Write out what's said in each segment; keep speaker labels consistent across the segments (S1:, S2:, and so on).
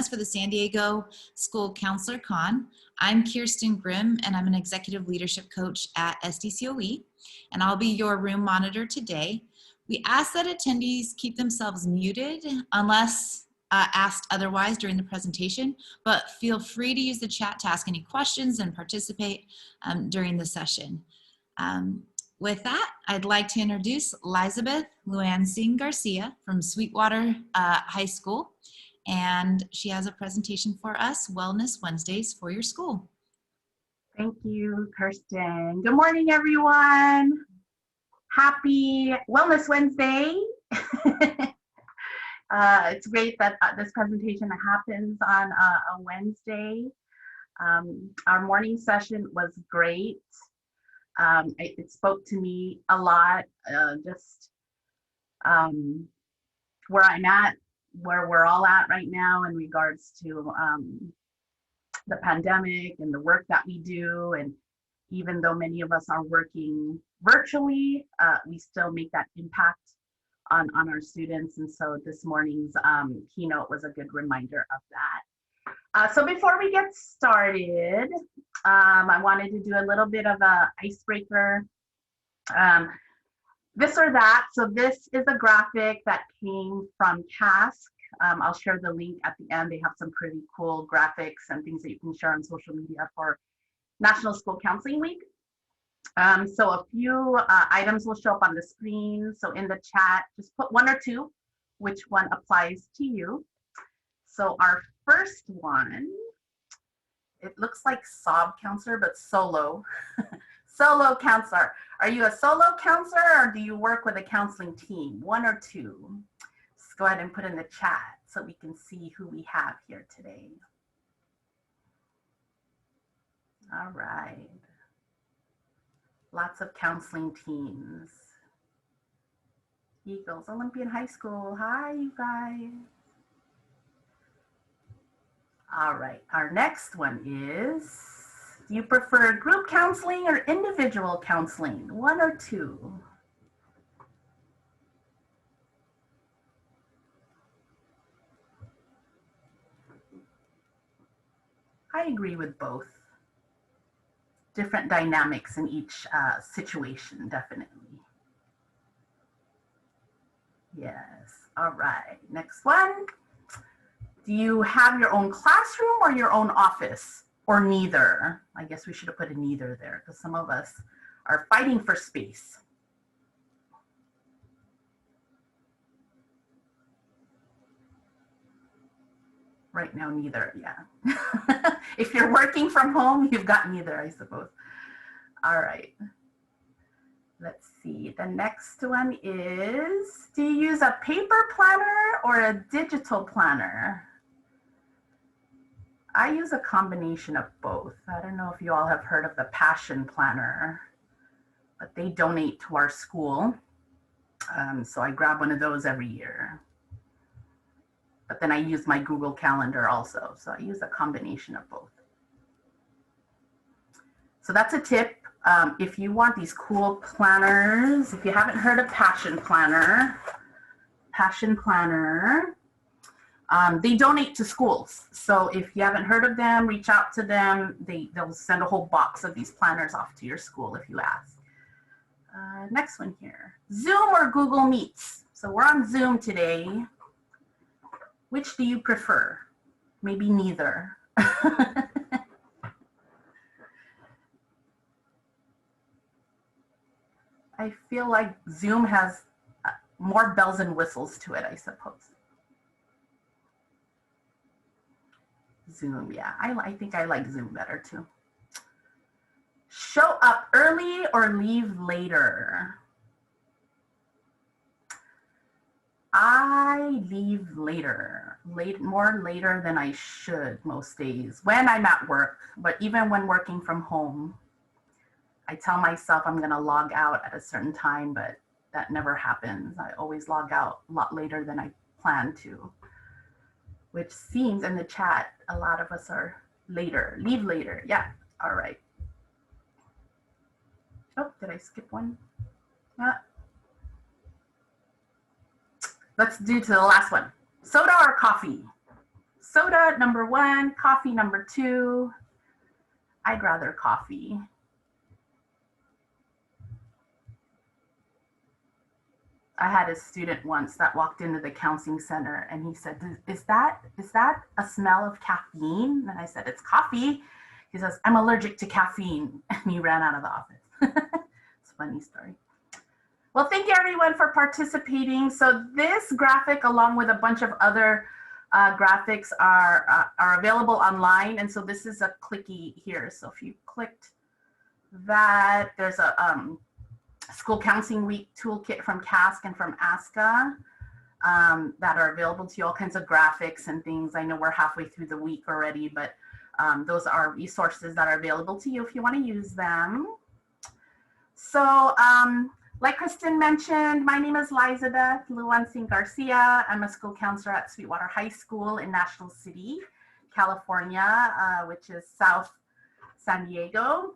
S1: For the San Diego School Counselor Con. I'm Kirsten Grimm, and I'm an executive leadership coach at SDCOE, and I'll be your room monitor today. We ask that attendees keep themselves muted unless asked otherwise during the presentation, but feel free to use the chat to ask any questions and participate during the session. With that, I'd like to introduce Elizabeth Luann Singh Garcia from Sweetwater High School. And she has a presentation for us, Wellness Wednesdays for your school.
S2: Thank you, Kirsten. Good morning, everyone. Happy Wellness Wednesday. It's great that this presentation happens on a Wednesday. Our morning session was great. It spoke to me a lot, just where I'm at, where we're all at right now in regards to the pandemic and the work that we do. And even though many of us are working virtually, we still make that impact on our students. And so this morning's keynote was a good reminder of that. So before we get started, I wanted to do a little bit of a icebreaker. This or that. So this is a graphic that came from Task. I'll share the link at the end. They have some pretty cool graphics and things that you can share on social media for National School Counseling Week. So a few items will show up on the screen. So in the chat, just put one or two, which one applies to you. So our first one, it looks like SOB counselor, but solo. Solo counselor. Are you a solo counselor or do you work with a counseling team? One or two? Let's go ahead and put in the chat so we can see who we have here today. All right. Lots of counseling teams. Eagles Olympian High School. Hi, you guys. All right. Our next one is, do you prefer group counseling or individual counseling? One or two? I agree with both. Different dynamics in each situation, definitely. Yes. All right. Next one. Do you have your own classroom or your own office? Or neither? I guess we should have put a neither there because some of us are fighting for space. Right now, neither, yeah. If you're working from home, you've got neither, I suppose. All right. Let's see. The next one is, do you use a paper planner or a digital planner? I use a combination of both. I don't know if you all have heard of the Passion Planner, but they donate to our school. So I grab one of those every year. But then I use my Google Calendar also. So I use a combination of both. So that's a tip. If you want these cool planners, if you haven't heard of Passion Planner, they donate to schools. So if you haven't heard of them, reach out to them. They'll send a whole box of these planners off to your school if you ask. Next one here, Zoom or Google Meets. So we're on Zoom today. Which do you prefer? Maybe neither. I feel like Zoom has more bells and whistles to it, I suppose. Zoom, yeah, I think I like Zoom better too. Show up early or leave later? I leave later, more later than I should most days when I'm at work, but even when working from home, I tell myself I'm gonna log out at a certain time, but that never happens. I always log out a lot later than I plan to, which seems in the chat, a lot of us are later, leave later. Yeah, all right. Oh, did I skip one? Let's do to the last one. Soda or coffee? soda number 1, coffee number 2. I'd rather coffee. I had a student once that walked into the counseling center and he said, is that a smell of caffeine? And I said, it's coffee. He says, I'm allergic to caffeine. And he ran out of the office. It's a funny story. Well, thank you everyone for participating. So this graphic, along with a bunch of other graphics, are available online. And so this is a clicky here. So if you clicked that, there's a School Counseling Week toolkit from CASC and from ASCA that are available to you, all kinds of graphics and things. I know we're halfway through the week already, but those are resources that are available to you if you want to use them. So like Kristen mentioned, my name is Lizabeth Luansing Garcia. I'm a school counselor at Sweetwater High School in National City, California, which is South San Diego.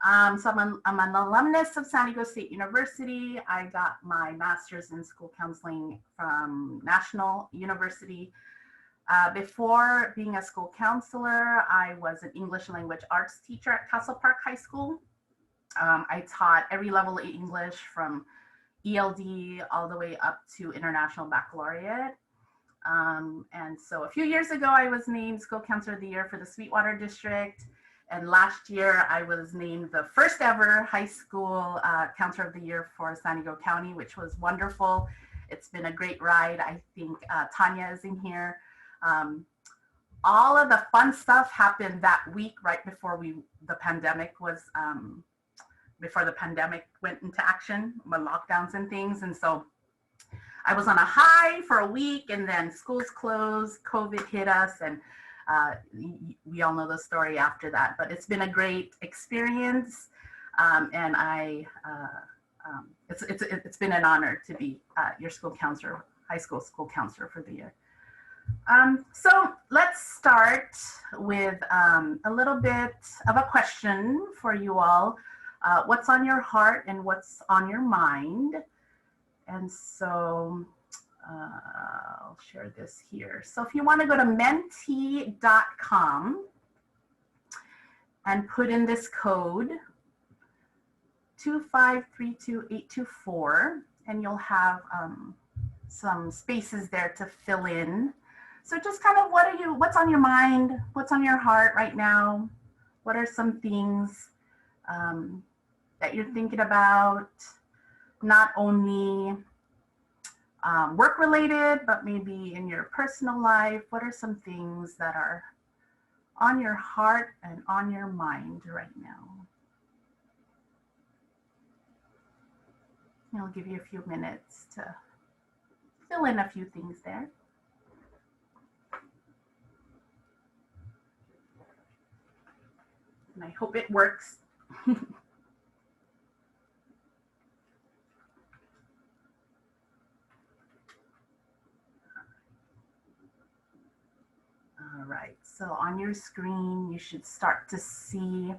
S2: So I'm an alumnus of San Diego State University. I got my master's in school counseling from National University. Before being a school counselor, I was an English language arts teacher at Castle Park High School. I taught every level of English from ELD all the way up to International Baccalaureate. And so a few years ago, I was named School Counselor of the Year for the Sweetwater District. And last year, I was named the first ever high school Counselor of the Year for San Diego County, which was wonderful. It's been a great ride. I think Tanya is in here. All of the fun stuff happened that week right before the pandemic went into action, with lockdowns and things. And so I was on a high for a week, and then schools closed, COVID hit us, and we all know the story after that. But it's been a great experience, and it's been an honor to be your school counselor, high school school counselor for the year. So let's start with a little bit of a question for you all. What's on your heart and what's on your mind? And so I'll share this here. So if you want to go to menti.com and put in this code 2532824, and you'll have some spaces there to fill in. So just kind of what's on your mind? What's on your heart right now? What are some things that you're thinking about, not only work related, but maybe in your personal life? What are some things that are on your heart and on your mind right now? I'll give you a few minutes to fill in a few things there. And I hope it works. All right, so on your screen, you should start to see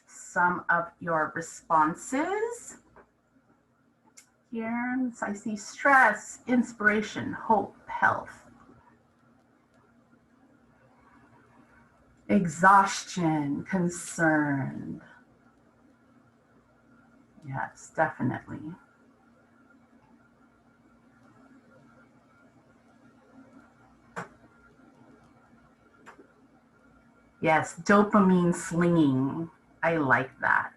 S2: some of your responses. Here, so I see stress, inspiration, hope, health. Exhaustion, concerned. Yes, definitely. Yes, dopamine slinging. I like that.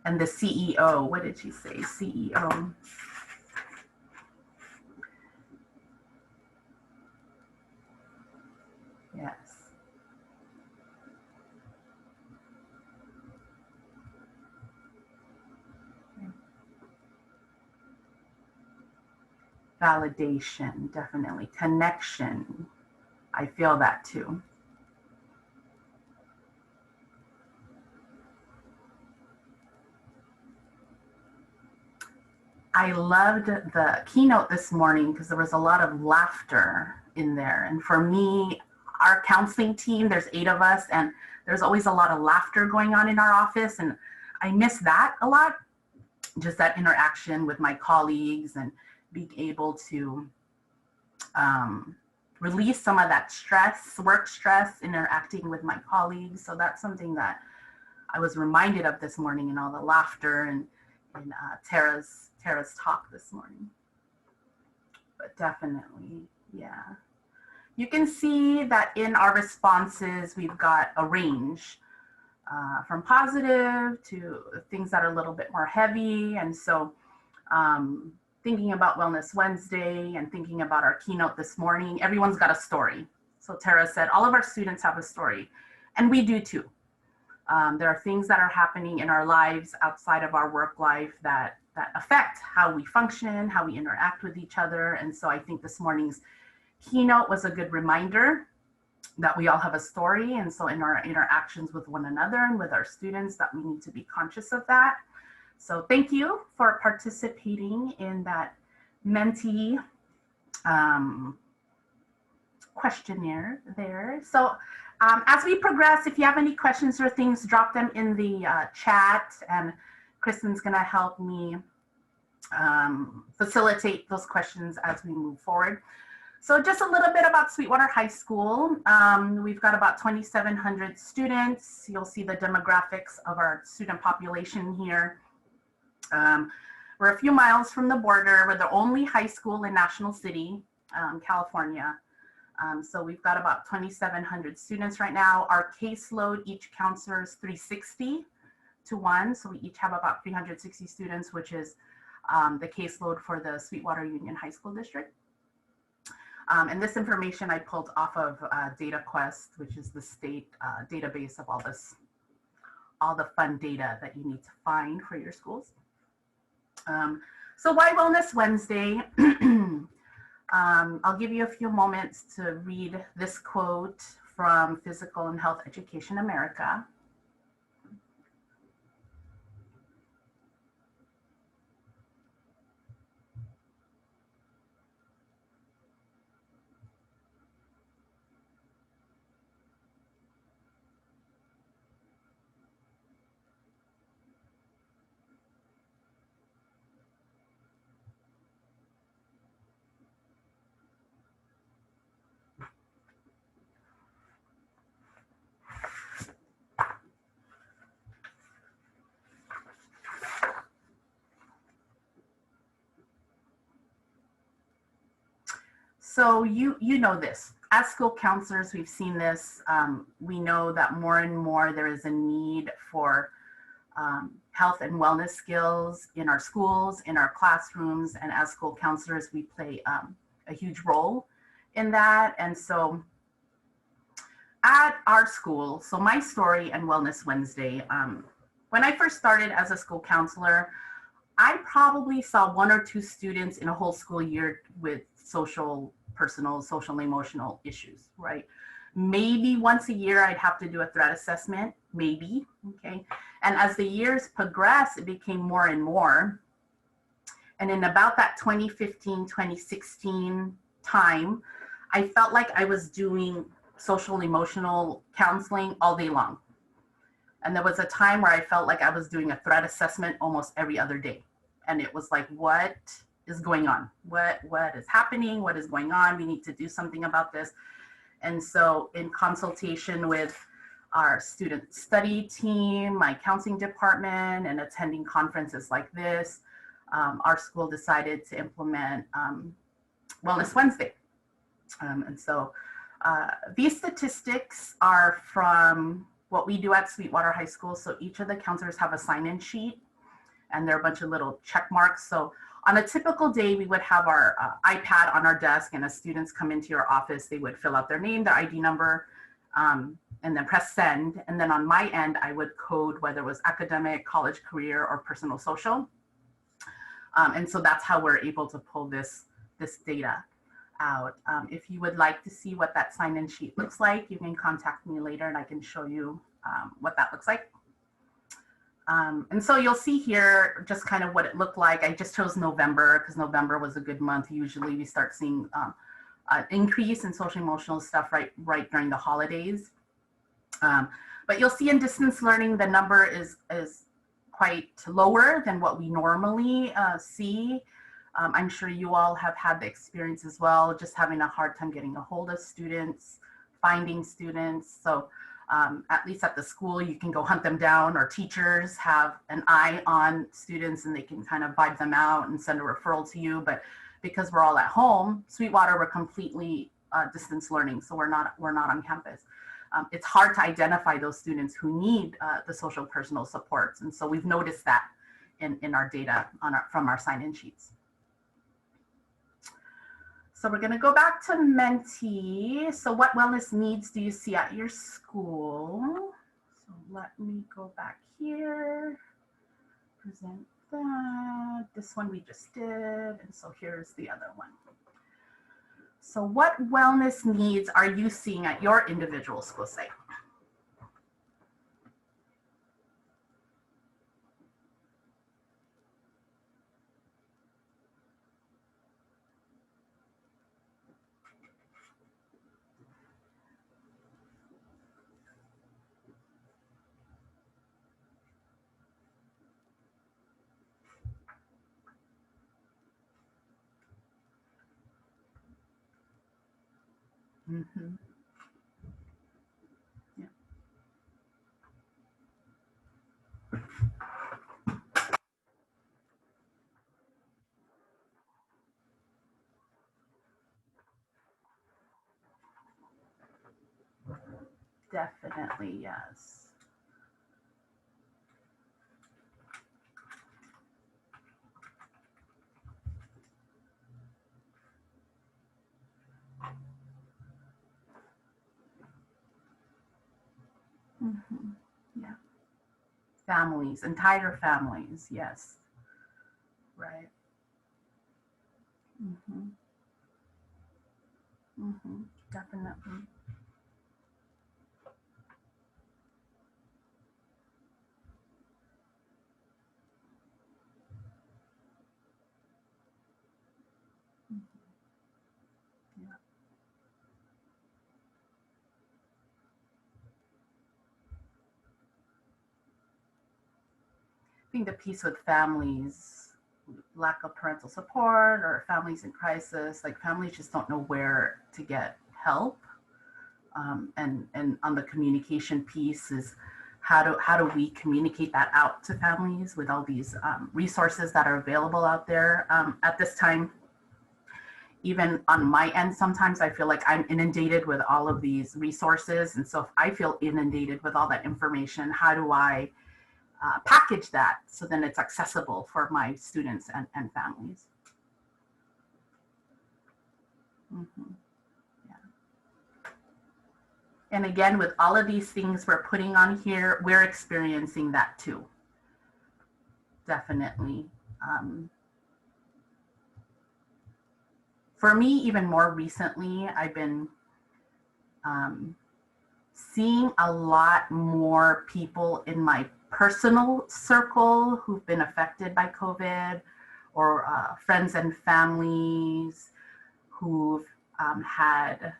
S2: And the CEO, what did she say? CEO. Yes. Validation, definitely. Connection. I feel that too. I loved the keynote this morning because there was a lot of laughter in there. And for me, our counseling team, there's 8 of us, and there's always a lot of laughter going on in our office. And I miss that a lot, just that interaction with my colleagues and being able to release some of that stress, work stress, interacting with my colleagues. So that's something that I was reminded of this morning in all the laughter and Tara's talk this morning. But definitely, yeah. You can see that in our responses, we've got a range from positive to things that are a little bit more heavy. And so thinking about Wellness Wednesday and thinking about our keynote this morning, everyone's got a story. So Tara said, all of our students have a story, and we do too. There are things that are happening in our lives outside of our work life that affect how we function, how we interact with each other. And so I think this morning's keynote was a good reminder that we all have a story. And so in our interactions with one another and with our students, that we need to be conscious of that. So thank you for participating in that Menti questionnaire there. So as we progress, if you have any questions or things, drop them in the chat, and Kristen's gonna help me facilitate those questions as we move forward. So just a little bit about Sweetwater High School. We've got about 2,700 students. You'll see the demographics of our student population here. We're a few miles from the border. We're the only high school in National City, California. So we've got about 2,700 students right now. Our caseload, each counselor is 360 to 1. So we each have about 360 students, which is the caseload for the Sweetwater Union High School District. And this information I pulled off of DataQuest, which is the state database of all the fun data that you need to find for your schools. So why Wellness Wednesday? I'll give you a few moments to read this quote from Physical and Health Education America. So you know this. As school counselors, we've seen this. We know that more and more there is a need for health and wellness skills in our schools, in our classrooms, and as school counselors, we play a huge role in that. And so at our school, so my story and Wellness Wednesday, when I first started as a school counselor, I probably saw 1 or 2 students in a whole school year with personal, social, emotional issues, right? Maybe once a year I'd have to do a threat assessment, maybe, okay? And as the years progressed, it became more and more. And in about that 2015, 2016 time, I felt like I was doing social, emotional counseling all day long. And there was a time where I felt like I was doing a threat assessment almost every other day. And it was like, what is going on? What is happening? What is going on? We need to do something about this. And so in consultation with our student study team, my counseling department, and attending conferences like this, our school decided to implement Wellness Wednesday. And so these statistics are from what we do at Sweetwater High School. So each of the counselors have a sign-in sheet, and there are a bunch of little check marks. So on a typical day, we would have our iPad on our desk, and as students come into your office, they would fill out their name, their ID number, and then press send. And then on my end, I would code whether it was academic, college, career, or personal social. And so that's how we're able to pull this data out. If you would like to see what that sign-in sheet looks like, you can contact me later and I can show you what that looks like. And so you'll see here just kind of what it looked like. I just chose November because November was a good month. Usually we start seeing an increase in social emotional stuff right during the holidays. But you'll see in distance learning, the number is quite lower than what we normally see. I'm sure you all have had the experience as well, just having a hard time getting a hold of students, finding students. So at least at the school, you can go hunt them down, or teachers have an eye on students and they can kind of vibe them out and send a referral to you. But because we're all at home, Sweetwater, we're completely distance learning, so we're not on campus. It's hard to identify those students who need the social personal supports, and so we've noticed that in our data from our sign-in sheets. So we're going to go back to Menti. So what wellness needs do you see at your school? So let me go back here, present that. This one we just did, and so here's the other one. So what wellness needs are you seeing at your individual school site? Mm-hmm. Yeah. Definitely, yes. Mm-hmm. Yeah. Families, entire families, yes. Right. Mm-hmm. Mm-hmm. Definitely. Yeah. I think the piece with families, lack of parental support, or families in crisis, like families just don't know where to get help. And on the communication piece is how do we communicate that out to families with all these resources that are available out there at this time. Even on my end, sometimes I feel like I'm inundated with all of these resources, and so if I feel inundated with all that information, how do I package that so then it's accessible for my students and families? Mm-hmm. And again, with all of these things we're putting on here, we're experiencing that too. Definitely. For me, even more recently, I've been seeing a lot more people in my personal circle who've been affected by COVID, or friends and families who've had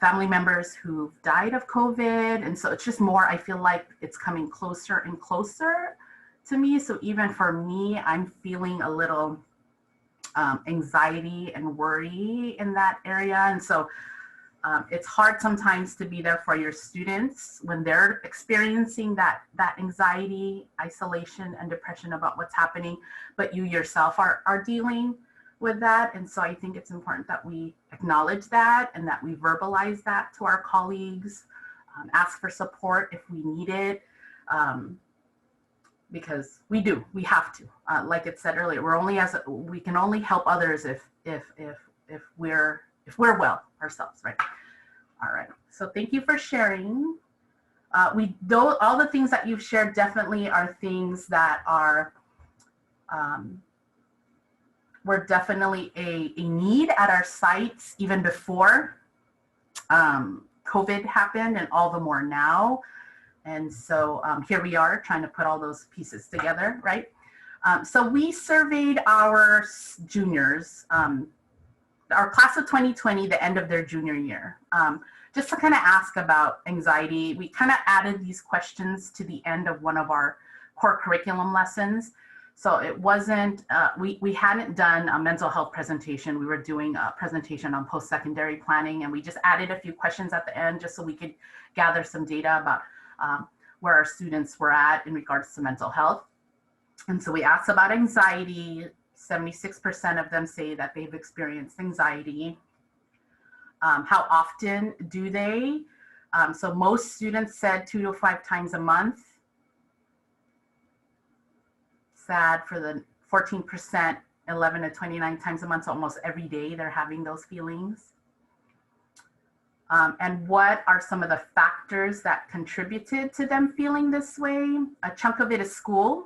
S2: family members who've died of COVID. And so it's just more, I feel like it's coming closer and closer to me. So even for me, I'm feeling a little anxiety and worry in that area. And so it's hard sometimes to be there for your students when they're experiencing that anxiety, isolation, and depression about what's happening, but you yourself are dealing with that. And so I think it's important that we acknowledge that and that we verbalize that to our colleagues, ask for support if we need it, because we have to. Like it said earlier, we can only help others if we're well ourselves, right? All right. So thank you for sharing. All the things that you've shared definitely are things that are were definitely a need at our sites even before COVID happened, and all the more now. And so here we are trying to put all those pieces together, right? So we surveyed our juniors, our class of 2020, the end of their junior year, just to kind of ask about anxiety. We kind of added these questions to the end of one of our core curriculum lessons. So it wasn't, we hadn't done a mental health presentation. We were doing a presentation on post-secondary planning, and we just added a few questions at the end just so we could gather some data about where our students were at in regards to mental health. And so we asked about anxiety. 76% of them say that they've experienced anxiety. How often do they? So most students said 2 to 5 times a month. Sad for the 14%, 11 to 29 times a month, so almost every day they're having those feelings. And what are some of the factors that contributed to them feeling this way? A chunk of it is school,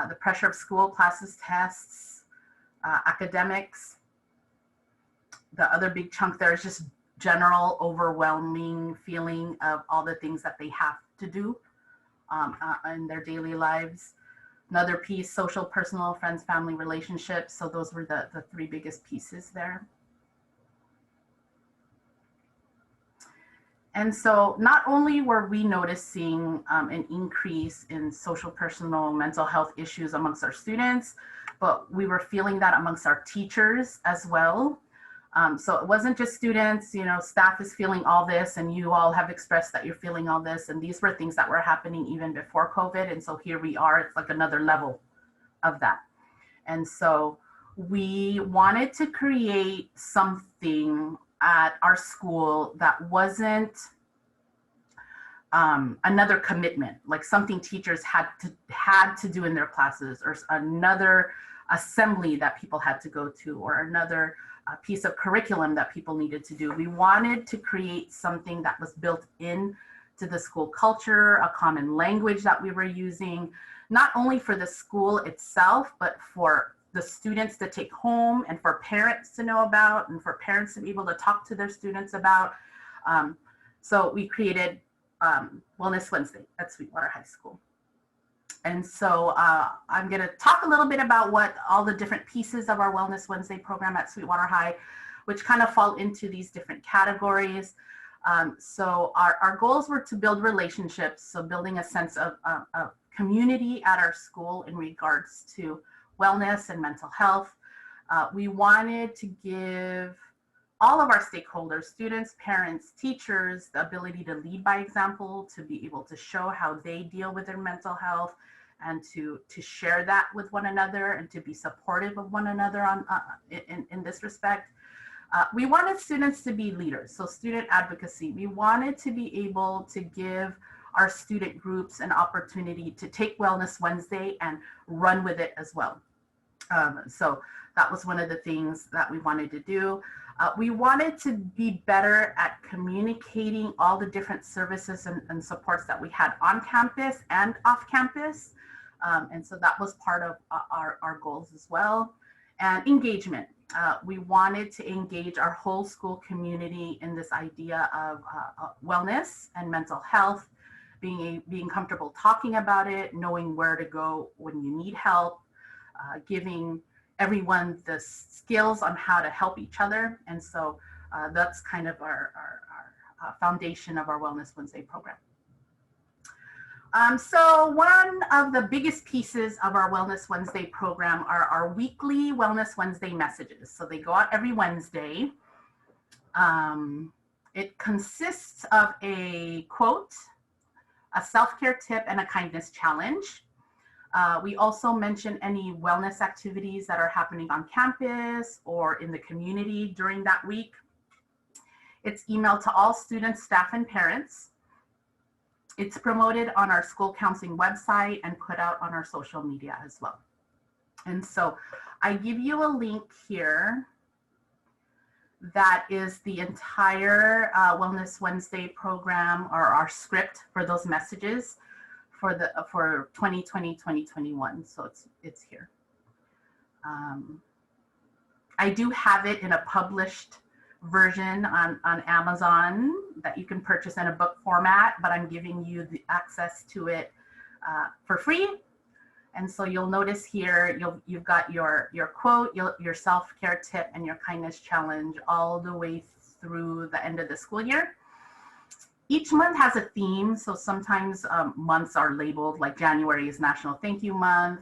S2: the pressure of school, classes, tests, academics. The other big chunk there is just general overwhelming feeling of all the things that they have to do in their daily lives. Another piece, social, personal, friends, family, relationships. So those were the 3 biggest pieces there. And so not only were we noticing an increase in social, personal, mental health issues amongst our students, but we were feeling that amongst our teachers as well. So it wasn't just students, you know, staff is feeling all this, and you all have expressed that you're feeling all this. And these were things that were happening even before COVID. And so here we are, it's like another level of that. And so we wanted to create something at our school that wasn't another commitment, like something teachers had to do in their classes, or another assembly that people had to go to, or another piece of curriculum that people needed to do. We wanted to create something that was built in to the school culture, a common language that we were using, not only for the school itself, but for the students to take home, and for parents to know about, and for parents to be able to talk to their students about. So we created Wellness Wednesday at Sweetwater High School. And so I'm going to talk a little bit about what all the different pieces of our Wellness Wednesday program at Sweetwater High, which kind of fall into these different categories. So our goals were to build relationships, so building a sense of community at our school in regards to wellness and mental health. We wanted to give all of our stakeholders, students, parents, teachers, the ability to lead by example, to be able to show how they deal with their mental health, and to share that with one another, and to be supportive of one another in this respect. We wanted students to be leaders, so student advocacy. We wanted to be able to give our student groups an opportunity to take Wellness Wednesday and run with it as well. So that was one of the things that we wanted to do. We wanted to be better at communicating all the different services and supports that we had on campus and off campus. And so that was part of our goals as well. And engagement. We wanted to engage our whole school community in this idea of wellness and mental health, being comfortable talking about it, knowing where to go when you need help, giving everyone the skills on how to help each other. And so that's kind of our foundation of our Wellness Wednesday program. So one of the biggest pieces of our Wellness Wednesday program are our weekly Wellness Wednesday messages. So they go out every Wednesday. It consists of a quote, a self-care tip, and a kindness challenge. We also mention any wellness activities that are happening on campus or in the community during that week. It's emailed to all students, staff, and parents. It's promoted on our school counseling website and put out on our social media as well. And so I give you a link here that is the entire Wellness Wednesday program, or our script for those messages for 2020, 2021. So it's here. I do have it in a published version on Amazon that you can purchase in a book format, but I'm giving you the access to it for free. And so you'll notice here, you've got your quote, your self-care tip, and your kindness challenge all the way through the end of the school year. Each month has a theme. So sometimes months are labeled, like January is National Thank You Month.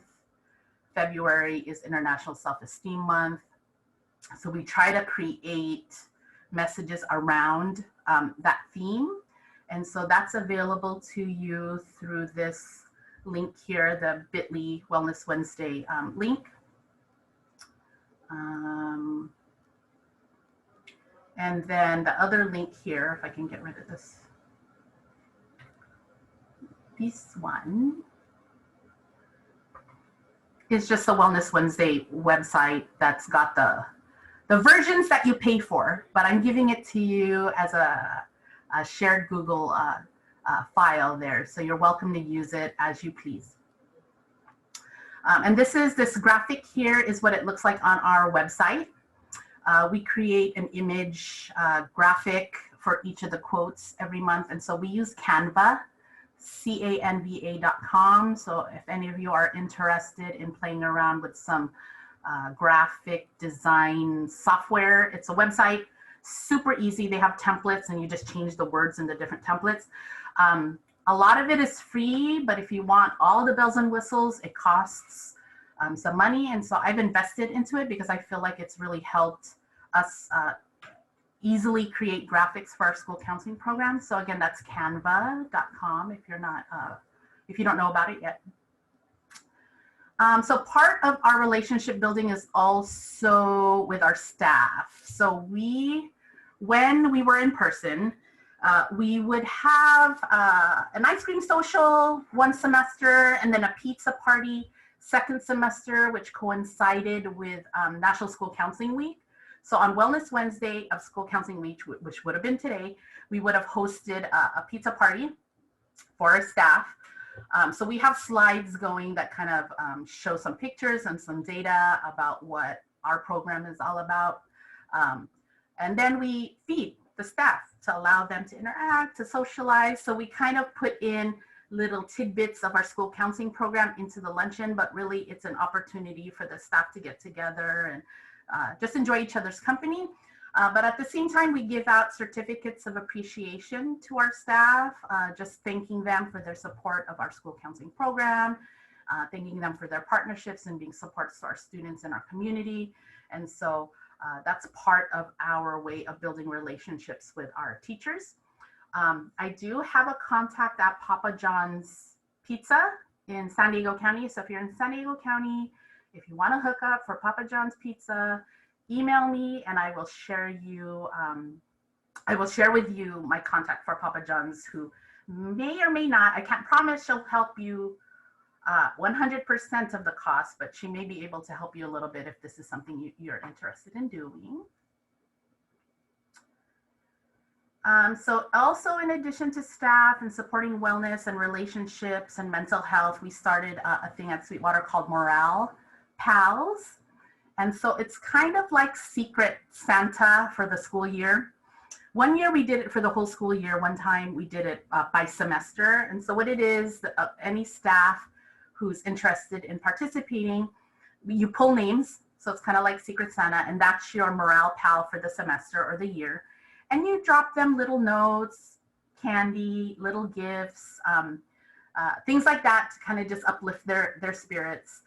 S2: February is International Self-Esteem Month. So we try to create messages around that theme. And so that's available to you through this link here, the bit.ly Wellness Wednesday link. And then the other link here, if I can get rid of this one, is just the Wellness Wednesday website that's got the versions that you pay for, but I'm giving it to you as a shared Google file there. So you're welcome to use it as you please. And this graphic here is what it looks like on our website. We create an image graphic for each of the quotes every month. And so we use Canva, canva.com. So if any of you are interested in playing around with some graphic design software, it's a website, super easy. They have templates and you just change the words in the different templates. A lot of it is free, but if you want all the bells and whistles, it costs some money. And so I've invested into it because I feel like it's really helped us easily create graphics for our school counseling program. So again, that's canva.com if you don't know about it yet. So part of our relationship building is also with our staff. So when we were in person, we would have an ice cream social one semester and then a pizza party second semester, which coincided with National School Counseling Week. So on Wellness Wednesday of School Counseling Week, which would have been today, we would have hosted a pizza party for our staff. So we have slides going that kind of show some pictures and some data about what our program is all about. And then we feed the staff to allow them to interact, to socialize. So we kind of put in little tidbits of our school counseling program into the luncheon, but really it's an opportunity for the staff to get together and just enjoy each other's company. But at the same time, we give out certificates of appreciation to our staff, just thanking them for their support of our school counseling program, thanking them for their partnerships and being supports to our students in our community. And so that's part of our way of building relationships with our teachers. I do have a contact at Papa John's Pizza in San Diego County. So if you're in San Diego County, if you want to hook up for Papa John's Pizza, email me and I will share with you my contact for Papa John's, who may or may not, I can't promise she'll help you 100% of the cost, but she may be able to help you a little bit if this is something you're interested in doing. So also in addition to staff and supporting wellness and relationships and mental health, we started a thing at Sweetwater called Morale Pals. And so it's kind of like Secret Santa for the school year. One year we did it for the whole school year. One time we did it by semester. And so what it is, any staff who's interested in participating, you pull names. So it's kind of like Secret Santa, and that's your morale pal for the semester or the year. And you drop them little notes, candy, little gifts, things like that to kind of just uplift their spirits.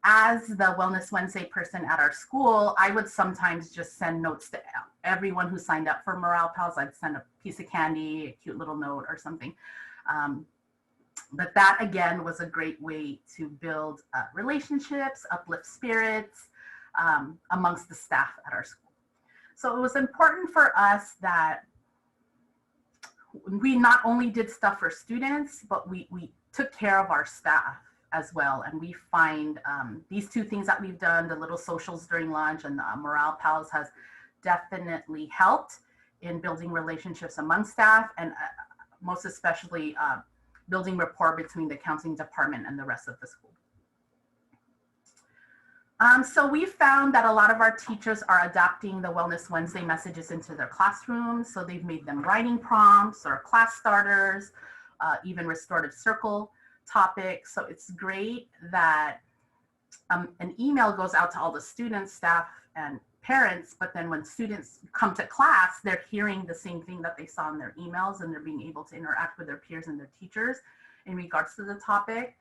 S2: As the Wellness Wednesday person at our school, I would sometimes just send notes to everyone who signed up for Morale Pals. I'd send a piece of candy, a cute little note or something. But that, again, was a great way to build relationships, uplift spirits amongst the staff at our school. So it was important for us that we not only did stuff for students, but we took care of our staff as well. And we find these two things that we've done, the little socials during lunch and the Morale Pals, has definitely helped in building relationships among staff, and most especially building rapport between the counseling department and the rest of the school. So we found that a lot of our teachers are adapting the Wellness Wednesday messages into their classrooms. So they've made them writing prompts or class starters, even restorative circle topics. So it's great that an email goes out to all the students, staff, and parents, but then when students come to class, they're hearing the same thing that they saw in their emails, and they're being able to interact with their peers and their teachers in regards to the topic.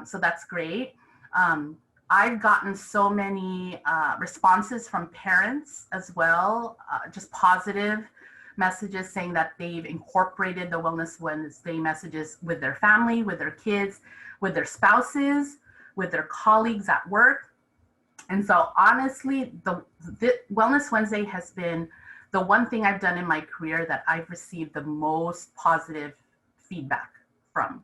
S2: So that's great. I've gotten so many responses from parents as well, just positive messages saying that they've incorporated the Wellness Wednesday messages with their family, with their kids, with their spouses, with their colleagues at work. And so honestly, the Wellness Wednesday has been the one thing I've done in my career that I've received the most positive feedback from.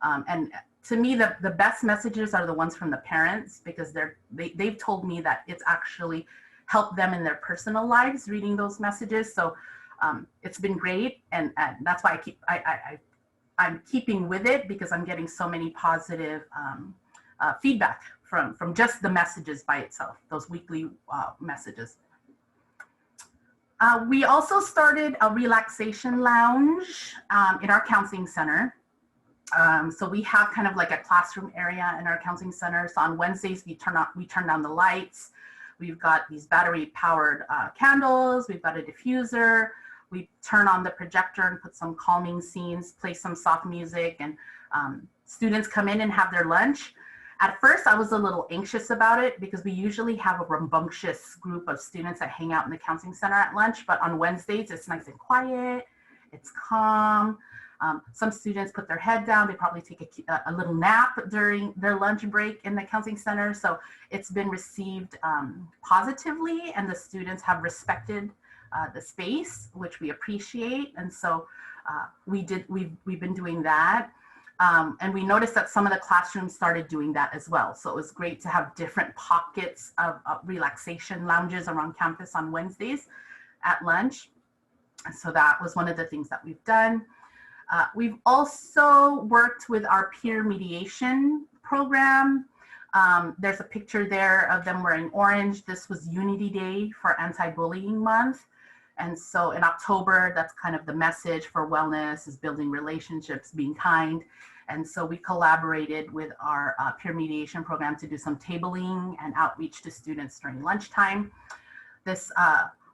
S2: And to me, the best messages are the ones from the parents, because they've told me that it's actually helped them in their personal lives reading those messages. So it's been great, and that's why I'm keeping with it, because I'm getting so many positive feedback from just the messages by itself, those weekly messages. We also started a relaxation lounge in our counseling center. So we have kind of like a classroom area in our counseling center. So on Wednesdays, we turn down the lights. We've got these battery powered candles. We've got a diffuser. We turn on the projector and put some calming scenes, play some soft music, and students come in and have their lunch. At first, I was a little anxious about it, because we usually have a rambunctious group of students that hang out in the counseling center at lunch. But on Wednesdays, it's nice and quiet. It's calm. Some students put their head down. They probably take a little nap during their lunch break in the counseling center. So it's been received positively, and the students have respected the space, which we appreciate. And so we've been doing that. And we noticed that some of the classrooms started doing that as well. So it was great to have different pockets of relaxation lounges around campus on Wednesdays at lunch. So that was one of the things that we've done. We've also worked with our peer mediation program. There's a picture there of them wearing orange. This was Unity Day for Anti-Bullying Month. And so in October, that's kind of the message for wellness, is building relationships, being kind. And so we collaborated with our peer mediation program to do some tabling and outreach to students during lunchtime. This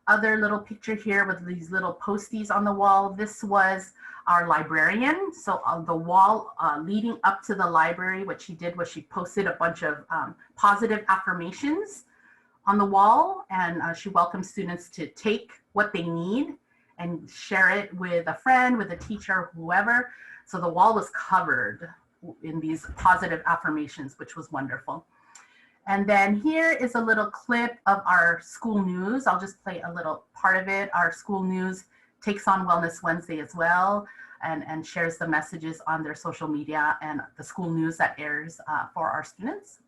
S2: other little picture here with these little posties on the wall, this was our librarian. So on the wall leading up to the library, what she did was she posted a bunch of positive affirmations on the wall, and she welcomed students to take what they need and share it with a friend, with a teacher, whoever. So the wall was covered in these positive affirmations, which was wonderful. And then here is a little clip of our school news. I'll just play a little part of it. Our school news takes on Wellness Wednesday as well, and shares the messages on their social media and the school news that airs for our students.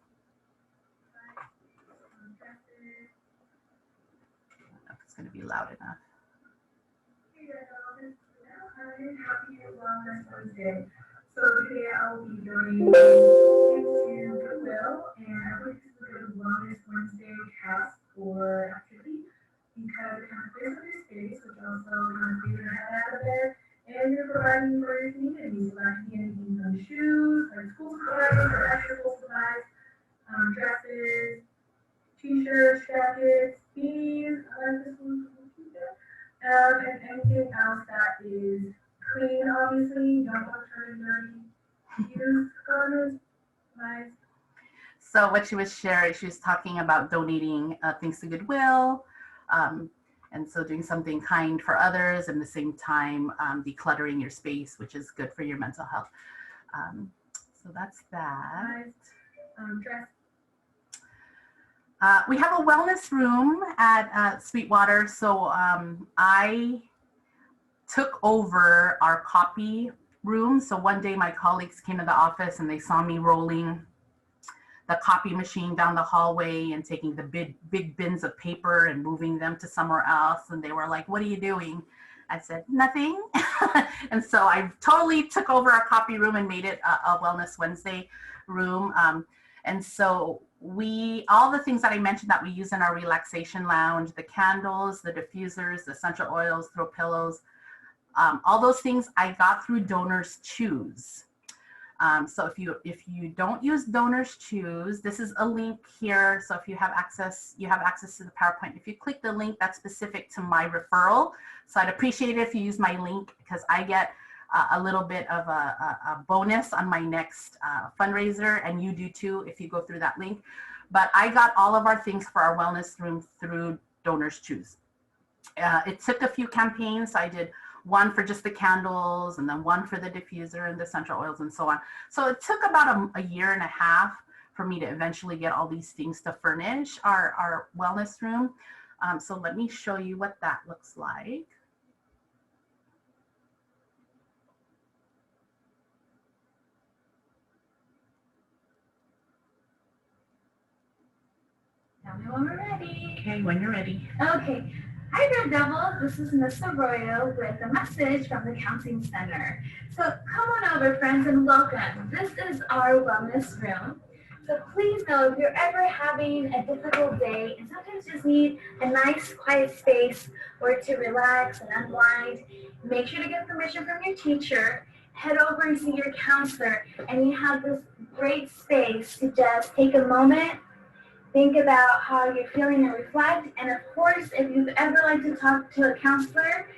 S2: It's going to be loud enough.
S3: Happy Wellness Wednesday. So today I will be doing into Goodwill, and I believe this is a good Wellness Wednesday task or activity, because it kind of clears up your space, which also kind of gets your head out of bed, and you're providing for your community. So that can be anything from shoes, like school supplies, or extra school supplies, dresses, t-shirts, jackets, beanies, I like this one, and anything else that is clean, obviously. You don't want to turn dirty. Use garments, nice.
S2: So what she was sharing, she was talking about donating things to Goodwill, and so doing something kind for others, and at the same time decluttering your space, which is good for your mental health. So that's that.
S3: Nice. Dress.
S2: We have a wellness room at Sweetwater. So I took over our copy room. So one day my colleagues came to the office and they saw me rolling the copy machine down the hallway and taking the big bins of paper and moving them to somewhere else. And they were like, "What are you doing?" I said, "Nothing." And so I totally took over our copy room and made it a Wellness Wednesday room. And so all the things that I mentioned that we use in our relaxation lounge, the candles, the diffusers, the essential oils, throw pillows, all those things I got through Donors Choose. So if you don't use Donors Choose, this is a link here. So if you have access to the PowerPoint. If you click the link, that's specific to my referral. So I'd appreciate it if you use my link, because I get a little bit of a bonus on my next fundraiser, and you do too if you go through that link. But I got all of our things for our wellness room through Donors Choose. It took a few campaigns. I did one for just the candles, and then one for the diffuser and the essential oils and so on. So it took about a year and a half for me to eventually get all these things to furnish our wellness room. So let me show you what that looks like.
S3: Tell me when we're ready.
S2: Okay, when you're ready.
S3: Okay. Hi, Red Devil. This is Miss Arroyo with a message from the Counseling Center. So come on over, friends, and welcome. This is our wellness room. So please know if you're ever having a difficult day and sometimes just need a nice, quiet space where to relax and unwind, make sure to get permission from your teacher. Head over and see your counselor, and you have this great space to just take a moment. Think about how you're feeling and reflect. And of course, if you've ever liked to talk to a counselor,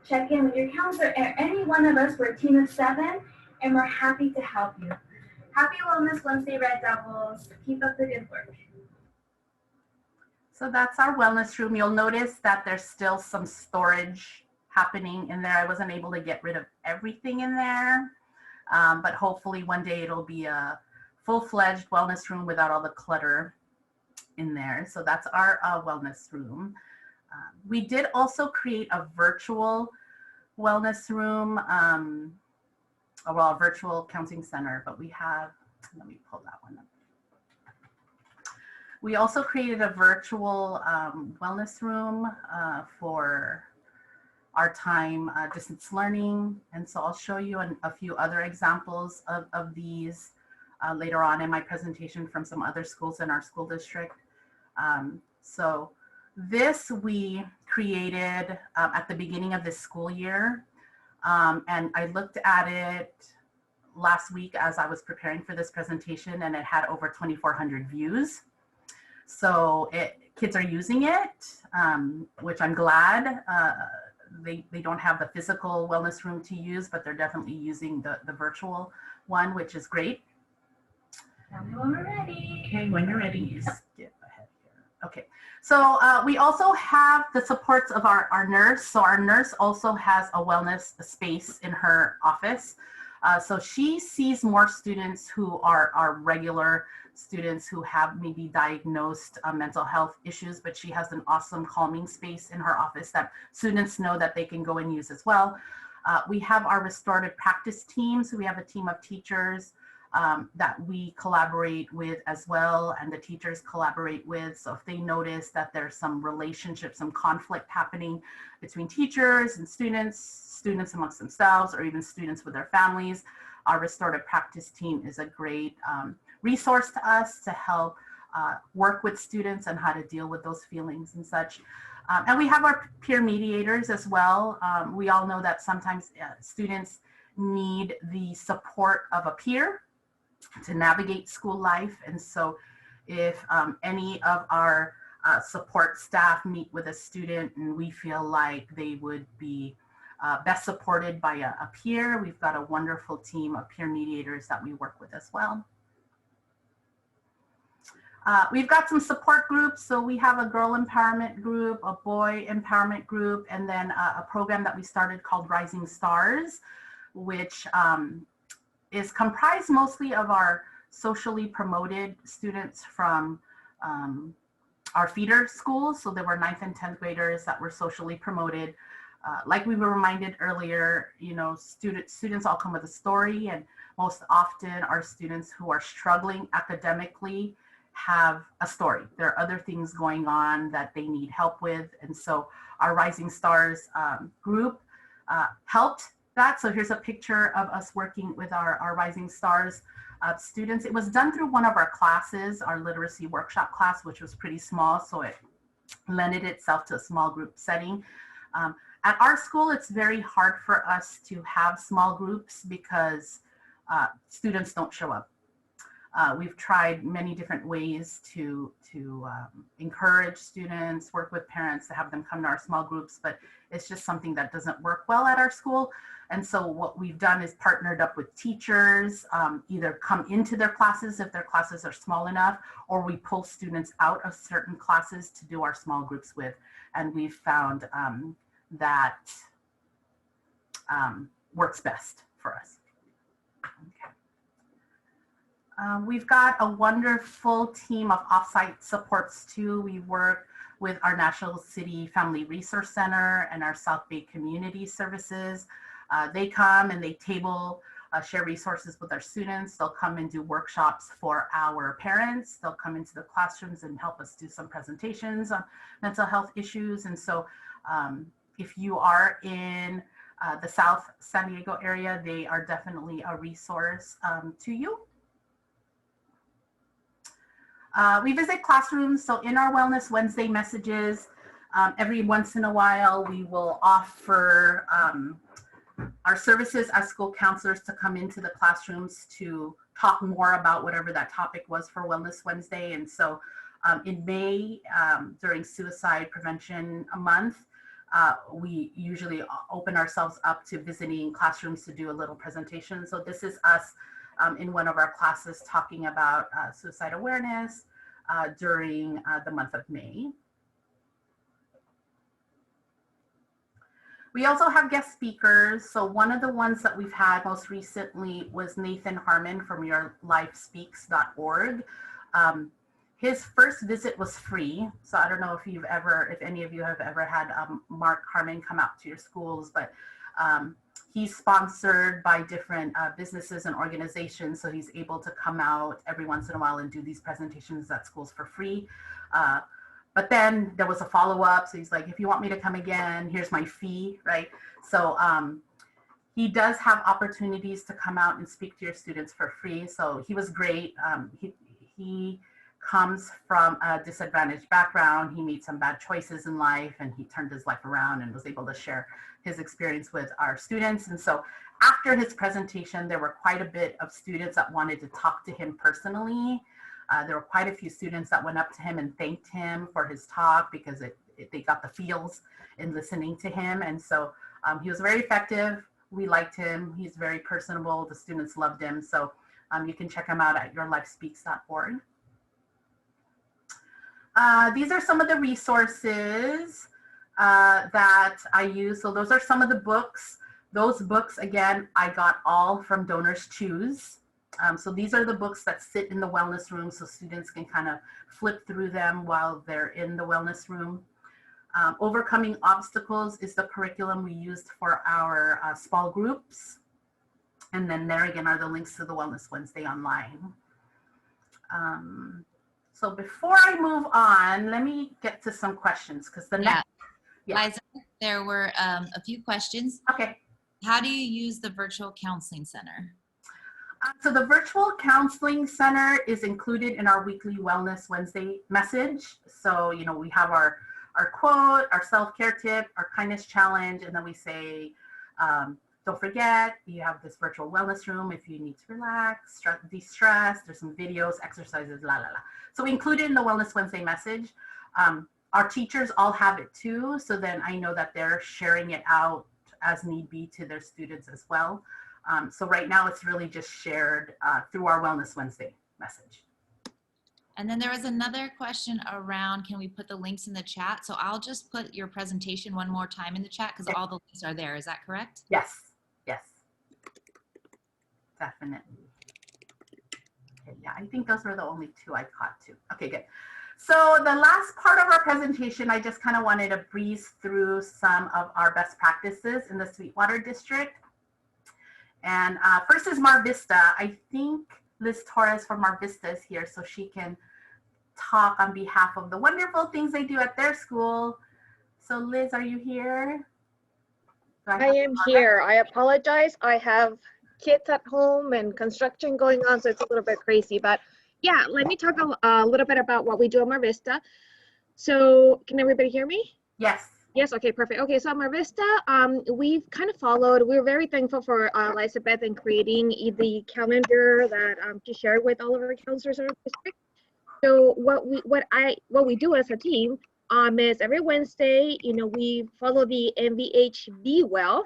S3: check in with your counselor. Or any one of us, we're a team of 7, and we're happy to help you. Happy Wellness Wednesday, Red Devils. Keep up the good work.
S2: So that's our wellness room. You'll notice that there's still some storage happening in there. I wasn't able to get rid of everything in there, but hopefully one day it'll be a full-fledged wellness room without all the clutter in there. So that's our wellness room. We did also create a virtual wellness room, well, a virtual counseling center, but we have, let me pull that one up. We also created a virtual wellness room for our time distance learning. And so I'll show you a few other examples of these later on in my presentation from some other schools in our school district. So this we created at the beginning of this school year. And I looked at it last week as I was preparing for this presentation, and it had over 2,400 views. So kids are using it, which I'm glad. They don't have the physical wellness room to use, but they're definitely using the virtual one, which is great.
S3: Tell me when we're ready.
S2: Okay, when you're ready. Skip ahead here. Okay, so we also have the supports of our nurse. So our nurse also has a wellness space in her office. So she sees more students who are regular students who have maybe diagnosed mental health issues, but she has an awesome calming space in her office that students know that they can go and use as well. We have our restorative practice team. So we have a team of teachers that we collaborate with as well, and the teachers collaborate with. So if they notice that there's some relationship, some conflict happening between teachers and students amongst themselves, or even students with their families, our restorative practice team is a great resource to us to help work with students and how to deal with those feelings and such. And we have our peer mediators as well. We all know that sometimes students need the support of a peer to navigate school life. And so if any of our support staff meet with a student and we feel like they would be best supported by a peer, we've got a wonderful team of peer mediators that we work with as well. We've got some support groups. So we have a girl empowerment group, a boy empowerment group, and then a program that we started called Rising Stars, which is comprised mostly of our socially promoted students from our feeder schools. So there were 9th and 10th graders that were socially promoted. Like we were reminded earlier, you know, students all come with a story, and most often our students who are struggling academically have a story. There are other things going on that they need help with. And so our Rising Stars group helped that. So here's a picture of us working with our Rising Stars students. It was done through one of our classes, our literacy workshop class, which was pretty small. So it lended itself to a small group setting. At our school, it's very hard for us to have small groups because students don't show up. We've tried many different ways to encourage students, work with parents to have them come to our small groups, but it's just something that doesn't work well at our school. And so what we've done is partnered up with teachers, either come into their classes if their classes are small enough, or we pull students out of certain classes to do our small groups with. And we've found that works best for us. Okay. We've got a wonderful team of offsite supports too. We work with our National City Family Resource Center and our South Bay Community Services. They come and they table, share resources with our students. They'll come and do workshops for our parents. They'll come into the classrooms and help us do some presentations on mental health issues. And so if you are in the South San Diego area, they are definitely a resource to you. We visit classrooms. So in our Wellness Wednesday messages, every once in a while, we will offer our services as school counselors to come into the classrooms to talk more about whatever that topic was for Wellness Wednesday. And so in May, during Suicide Prevention Month, we usually open ourselves up to visiting classrooms to do a little presentation. So this is us in one of our classes talking about suicide awareness during the month of May. We also have guest speakers. So one of the ones that we've had most recently was Nathan Harmon from yourlifespeaks.org. His first visit was free. So I don't know if any of you have ever had Mark Harmon come out to your schools, but he's sponsored by different businesses and organizations. So he's able to come out every once in a while and do these presentations at schools for free. But then there was a follow-up. So he's like, if you want me to come again, here's my fee, right? So he does have opportunities to come out and speak to your students for free. So he was great. He comes from a disadvantaged background. He made some bad choices in life and he turned his life around and was able to share his experience with our students. And so after his presentation, there were quite a bit of students that wanted to talk to him personally. There were quite a few students that went up to him and thanked him for his talk because they got the feels in listening to him. And so he was very effective. We liked him. He's very personable. The students loved him. So you can check him out at yourlifespeaks.org. These are some of the resources that I use. So those are some of the books. Those books, again, I got all from Donors Choose. So these are the books that sit in the wellness room so students can kind of flip through them while they're in the wellness room. Overcoming Obstacles is the curriculum we used for our small groups. And then there again are the links to the Wellness Wednesday online. So before I move on, let me get to some questions because the next. Yeah.
S1: Liza, there were a few questions.
S2: Okay.
S1: How do you use the Virtual Counseling Center?
S2: So the Virtual Counseling Center is included in our weekly Wellness Wednesday message. So, you know, we have our quote, our self-care tip, our kindness challenge, and then we say, don't forget, you have this virtual wellness room if you need to relax, de-stress, there's some videos, exercises, la, la, la. So we include it in the Wellness Wednesday message. Our teachers all have it too, so then I know that they're sharing it out as need be to their students as well. So right now it's really just shared through our Wellness Wednesday message.
S1: And then there was another question around, can we put the links in the chat? So I'll just put your presentation one more time in the chat because all the links are there. Is that correct?
S2: Yes, yes, definitely. Okay, yeah, I think those were the only two I caught too. Okay, good. So the last part of our presentation, I just kind of wanted to breeze through some of our best practices in the Sweetwater district. And first is Mar Vista. I think Liz Torres from Mar Vista is here, so she can talk on behalf of the wonderful things they do at their school. So Liz, are you here?
S4: I am here. I apologize. I have kids at home and construction going on, so it's a little bit crazy. But yeah, let me talk a little bit about what we do at Mar Vista. So can everybody hear me?
S2: Yes.
S4: Yes, okay, perfect. Okay, so at Mar Vista, we've kind of followed, we're very thankful for Elizabeth in creating the calendar that she shared with all of our counselors in our district. So what we do as a team is every Wednesday, we follow the MVH Be Well.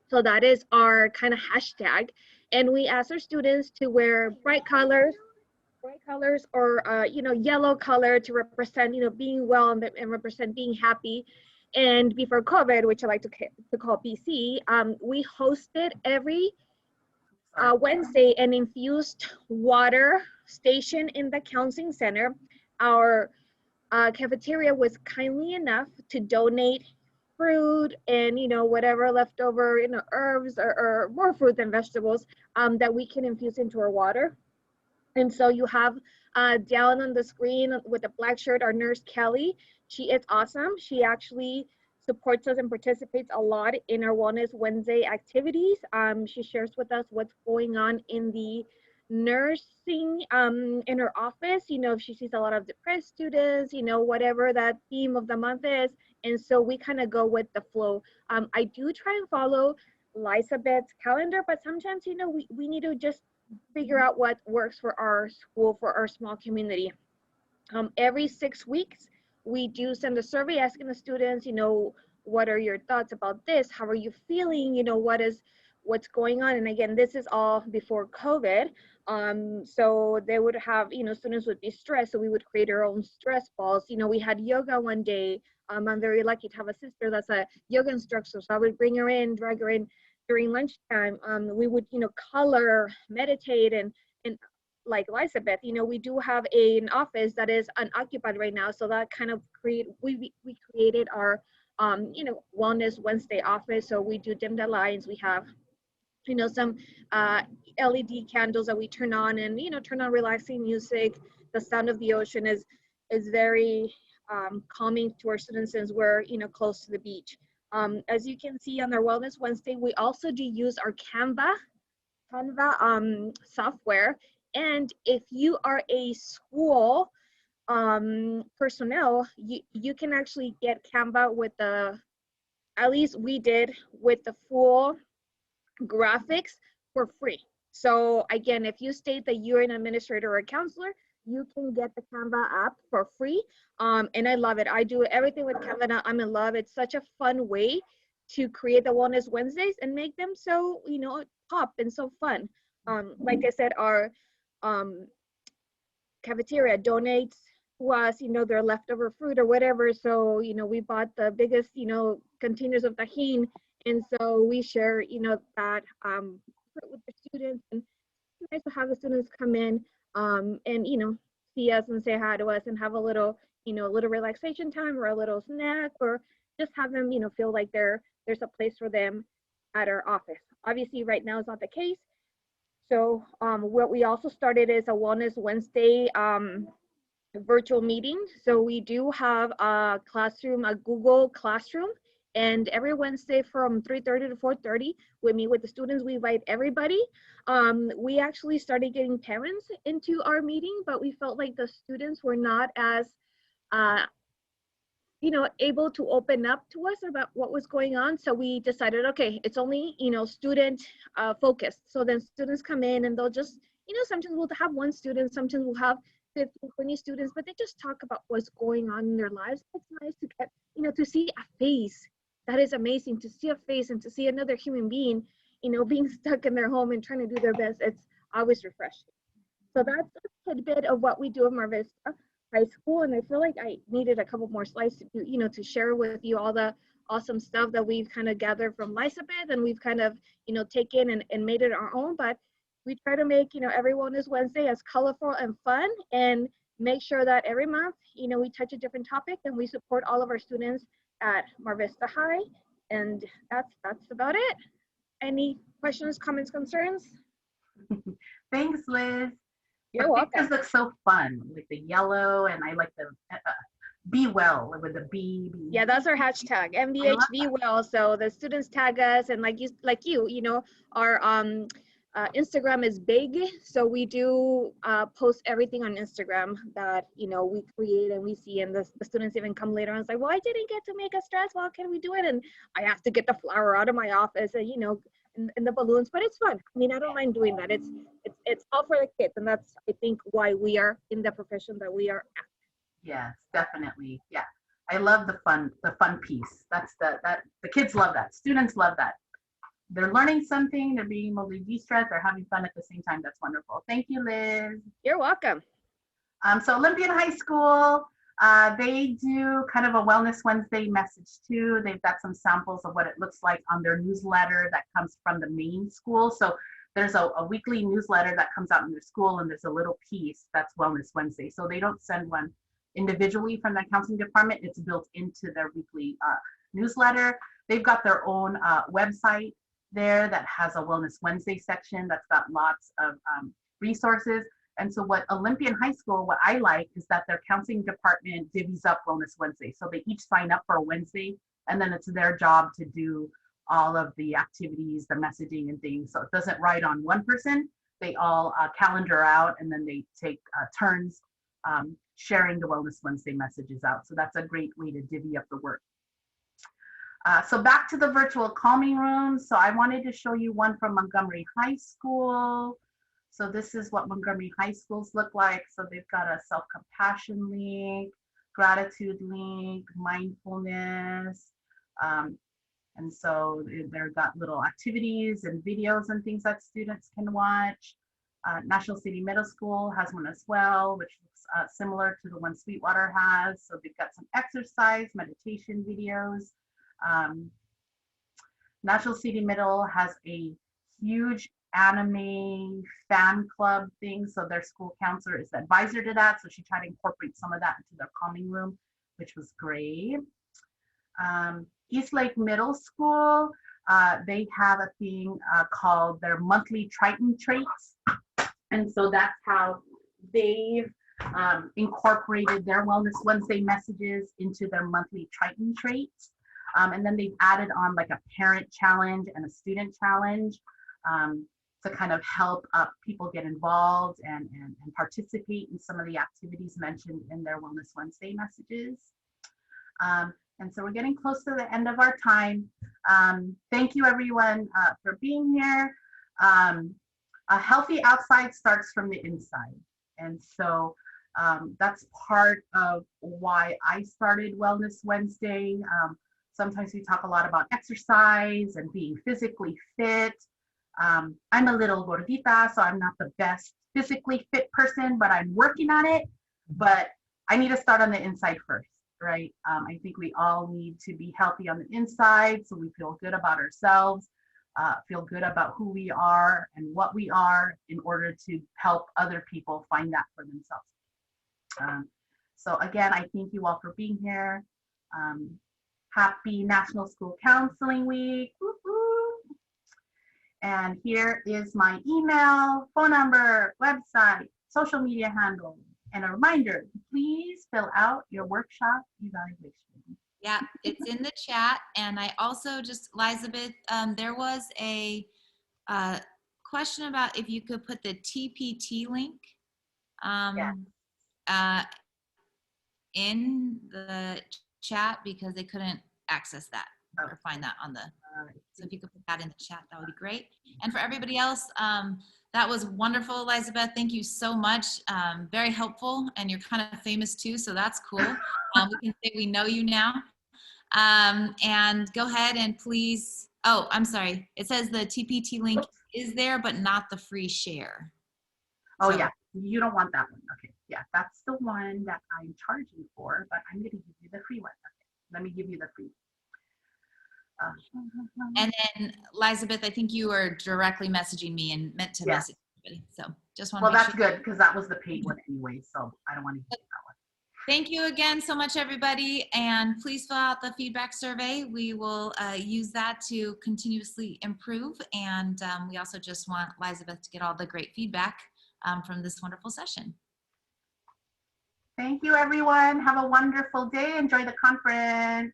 S4: So that is our kind of hashtag. And we ask our students to wear bright colors or, yellow color to represent, being well and represent being happy. And before COVID, which I like to call BC, we hosted every Wednesday an infused water station in the counseling center. Our cafeteria was kindly enough to donate fruit and whatever leftover herbs or more fruit and vegetables that we can infuse into our water. And so you have down on the screen with a black shirt, our nurse Kelly. She is awesome. She actually supports us and participates a lot in our Wellness Wednesday activities. She shares with us what's going on in the nursing in her office. If she sees a lot of depressed students, whatever that theme of the month is. And so we kind of go with the flow. I do try and follow Elizabeth's calendar, but sometimes, we need to just figure out what works for our school, for our small community. Every 6 weeks, we do send a survey asking the students, what are your thoughts about this? How are you feeling? What's going on? And again, this is all before COVID. So they would have, students would be stressed. So we would create our own stress balls. We had yoga one day. I'm very lucky to have a sister that's a yoga instructor. So I would bring her in, drag her in during lunchtime. We would, color, meditate, and like Elizabeth, we do have an office that is unoccupied right now. So that kind of we created our, Wellness Wednesday office. So we do dim the lights. We have, some LED candles that we turn on and, turn on relaxing music. The sound of the ocean is very calming to our students since we're, close to the beach. As you can see on our Wellness Wednesday, we also do use our Canva software. And if you are a school personnel, you can actually get Canva with at least we did, with the full graphics for free. So again, if you state that you're an administrator or a counselor, you can get the Canva app for free. And I love it. I do everything with Canva now. I'm in love. It's such a fun way to create the Wellness Wednesdays and make them so, pop and so fun. Like I said, our cafeteria donates to us, their leftover fruit or whatever. So, we bought the biggest, containers of tajin. And so we share, that with the students. And it's nice to have the students come in and, see us and say hi to us and have a little, a little relaxation time or a little snack, or just have them, feel like there's a place for them at our office. Obviously, right now is not the case. So what we also started is a Wellness Wednesday virtual meeting. So we do have a classroom, a Google Classroom, and every Wednesday from 3:30 to 4:30, we meet with the students. We invite everybody. We actually started getting parents into our meeting, but we felt like the students were not as able to open up to us about what was going on. So we decided, okay, it's only, student focused. So then students come in and they'll just, sometimes we'll have one student, sometimes we'll have 15, 20 students, but they just talk about what's going on in their lives. It's nice to get, to see a face. That is amazing, to see a face and to see another human being, being stuck in their home and trying to do their best. It's always refreshing. So that's a tidbit of what we do at Mar Vista High School, and I feel like I needed a couple more slides to do, to share with you all the awesome stuff that we've kind of gathered from Elizabeth, and we've kind of, taken and made it our own. But we try to make, every Wellness Wednesday as colorful and fun, and make sure that every month, we touch a different topic, and we support all of our students at Mar Vista High. And that's about it. Any questions, comments, concerns?
S2: Thanks, Liz.
S4: You're welcome.
S2: The pictures look so fun, like the yellow, and I like the be well with the bee.
S4: Yeah, that's our hashtag, MVHV well. So the students tag us, and like you, our Instagram is big. So we do post everything on Instagram that, we create and we see, and the students even come later and say, well, I didn't get to make a stress ball. Can we do it? And I have to get the flour out of my office and, and the balloons, but it's fun. I mean, I don't mind doing that. It's all for the kids, and that's, I think, why we are in the profession that we are at.
S2: Yes, definitely. Yeah, I love the fun piece. That's the kids love that. Students love that. They're learning something, they're being able to de-stress, they're having fun at the same time. That's wonderful. Thank you, Liz.
S4: You're welcome.
S2: So Olympian High School, they do kind of a Wellness Wednesday message too. They've got some samples of what it looks like on their newsletter that comes from the main school. So there's a weekly newsletter that comes out in their school, and there's a little piece that's Wellness Wednesday. So they don't send one individually from the counseling department. It's built into their weekly newsletter. They've got their own website there that has a Wellness Wednesday section that's got lots of resources. And so what Olympian High School, what I like is that their counseling department divvies up Wellness Wednesday. So they each sign up for a Wednesday, and then it's their job to do all of the activities, the messaging and things. So it doesn't ride on one person. They all calendar out, and then they take turns sharing the Wellness Wednesday messages out. So that's a great way to divvy up the work. So back to the virtual calming rooms. So I wanted to show you one from Montgomery High School. So this is what Montgomery High Schools look like. So they've got a self-compassion link, gratitude link, mindfulness. And so they've got little activities and videos and things that students can watch. National City Middle School has one as well, which looks similar to the one Sweetwater has. So they've got some exercise, meditation videos. National City Middle has a huge anime fan club thing. So their school counselor is the advisor to that. So she tried to incorporate some of that into their calming room, which was great. Eastlake Middle School, they have a thing called their monthly Triton traits. And so that's how they've incorporated their Wellness Wednesday messages into their monthly Triton traits. And then they've added on like a parent challenge and a student challenge to kind of help people get involved and participate in some of the activities mentioned in their Wellness Wednesday messages. And so we're getting close to the end of our time. Thank you everyone for being here. A healthy outside starts from the inside. And so that's part of why I started Wellness Wednesday. Sometimes we talk a lot about exercise and being physically fit. I'm a little gordita, so I'm not the best physically fit person, but I'm working on it. But I need to start on the inside first, right? I think we all need to be healthy on the inside so we feel good about ourselves, feel good about who we are and what we are in order to help other people find that for themselves. So again, I thank you all for being here. Happy National School Counseling Week. Woo-hoo. And here is my email, phone number, website, social media handle, and a reminder, please fill out your workshop evaluation.
S1: Yeah, it's in the chat. And I also just, Elizabeth, there was a question about if you could put the TPT link in the chat because they couldn't access that or find that on the, so if you could put that in the chat, that would be great. And for everybody else, that was wonderful, Elizabeth. Thank you so much. Very helpful, and you're kind of famous too, so that's cool. We can say we know you now. And go ahead and please, oh, I'm sorry. It says the TPT link is there, but not the free share.
S2: Oh, so, yeah, you don't want that one. Okay, yeah, that's the one that I'm charging for, but I'm going to give you the free one. Okay, let me give you the free.
S1: And then, Elizabeth, I think you were directly messaging me and meant to message everybody. So just want to
S2: that's good because that was the paid one anyway, so I don't want to use that one.
S1: Thank you again so much, everybody. And please fill out the feedback survey. We will use that to continuously improve. And we also just want Elizabeth to get all the great feedback from this wonderful session.
S2: Thank you, everyone. Have a wonderful day. Enjoy the conference.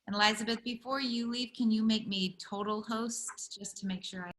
S1: And Elizabeth, before you leave, can you make me total host just to make sure I